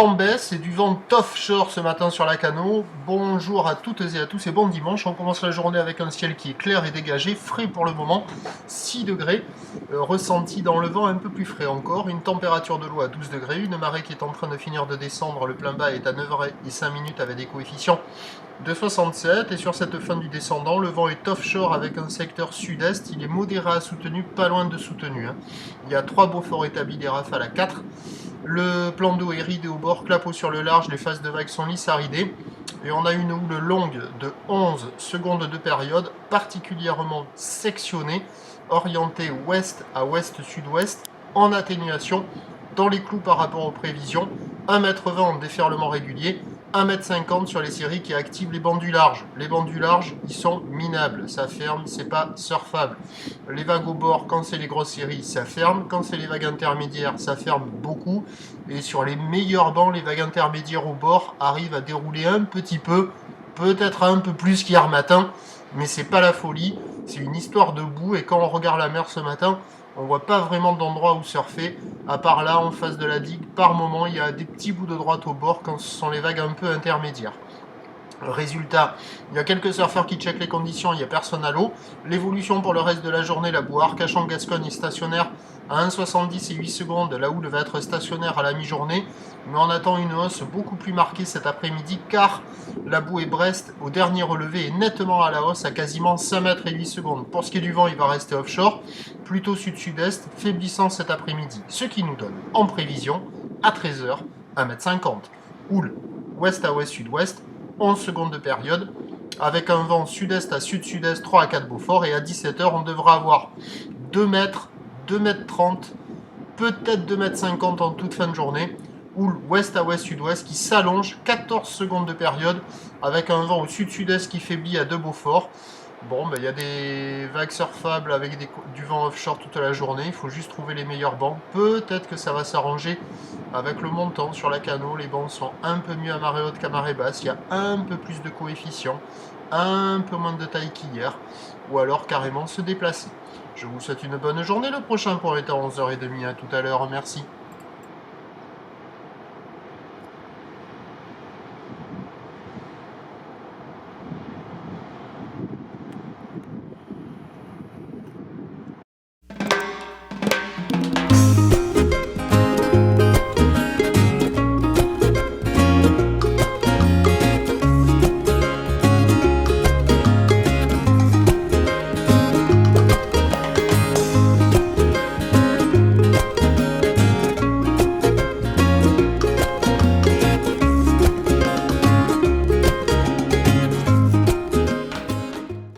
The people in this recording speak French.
temps baisse et du vent offshore ce matin sur la Cano. Bonjour à toutes et à tous et bon dimanche. On commence la journée avec un ciel qui est clair et dégagé, frais pour le moment, 6 degrés, ressenti dans le vent un peu plus frais encore, une température de l'eau à 12 degrés, une marée qui est en train de finir de descendre, le plein bas est à 9h05 avec des coefficients de 67 et sur cette fin du descendant, le vent est offshore avec un secteur sud-est, il est modéré à soutenu, pas loin de soutenu. Il y a 3 Beaufort établis, des rafales à 4. Le plan d'eau est ridé au bord, clapot sur le large, les faces de vagues sont lisses à rider. Et on a une houle longue de 11 secondes de période, particulièrement sectionnée, orientée ouest à ouest-sud-ouest, en atténuation, dans les clous par rapport aux prévisions, 1,20 m en déferlement régulier, 1,50 m sur les séries qui activent les bancs du large. Les bancs du large, ils sont minables, ça ferme, c'est pas surfable. Les vagues au bord, quand c'est les grosses séries, ça ferme. Quand c'est les vagues intermédiaires, ça ferme beaucoup. Et sur les meilleurs bancs, les vagues intermédiaires au bord arrivent à dérouler un petit peu, peut-être un peu plus qu'hier matin, mais c'est pas la folie, c'est une histoire de boue. Et quand on regarde la mer ce matin, on voit pas vraiment d'endroit où surfer, à part là, en face de la digue. Par moment, il y a des petits bouts de droite au bord quand ce sont les vagues un peu intermédiaires. Résultat, il y a quelques surfeurs qui checkent les conditions, il n'y a personne à l'eau. L'évolution pour le reste de la journée, la boue Arcachon-Gascogne est stationnaire à 1,70 et 8 secondes. La houle va être stationnaire à la mi-journée, mais on attend une hausse beaucoup plus marquée cet après-midi car la boue et Brest, au dernier relevé, est nettement à la hausse à quasiment 5 mètres et 8 secondes. Pour ce qui est du vent, il va rester offshore, plutôt sud-sud-est, faiblissant cet après-midi. Ce qui nous donne en prévision, à 13h, 1,50 m. Houle ouest à ouest-sud-ouest, 11 secondes de période, avec un vent sud-est à sud-sud-est 3 à 4 Beaufort, et à 17h on devra avoir 2 mètres, 2 mètres 30, peut-être 2 mètres 50 en toute fin de journée, houle ouest à ouest-sud-ouest qui s'allonge, 14 secondes de période, avec un vent au sud-sud-est qui faiblit à 2 Beaufort. Bon, il y a des vagues surfables avec du vent offshore toute la journée, il faut juste trouver les meilleurs bancs. Peut-être que ça va s'arranger avec le montant sur la Cano, les bancs sont un peu mieux à marée haute qu'à marée basse, il y a un peu plus de coefficients, un peu moins de taille qu'hier, ou alors carrément se déplacer. Je vous souhaite une bonne journée, le prochain point est à 11h30, à tout à l'heure, merci.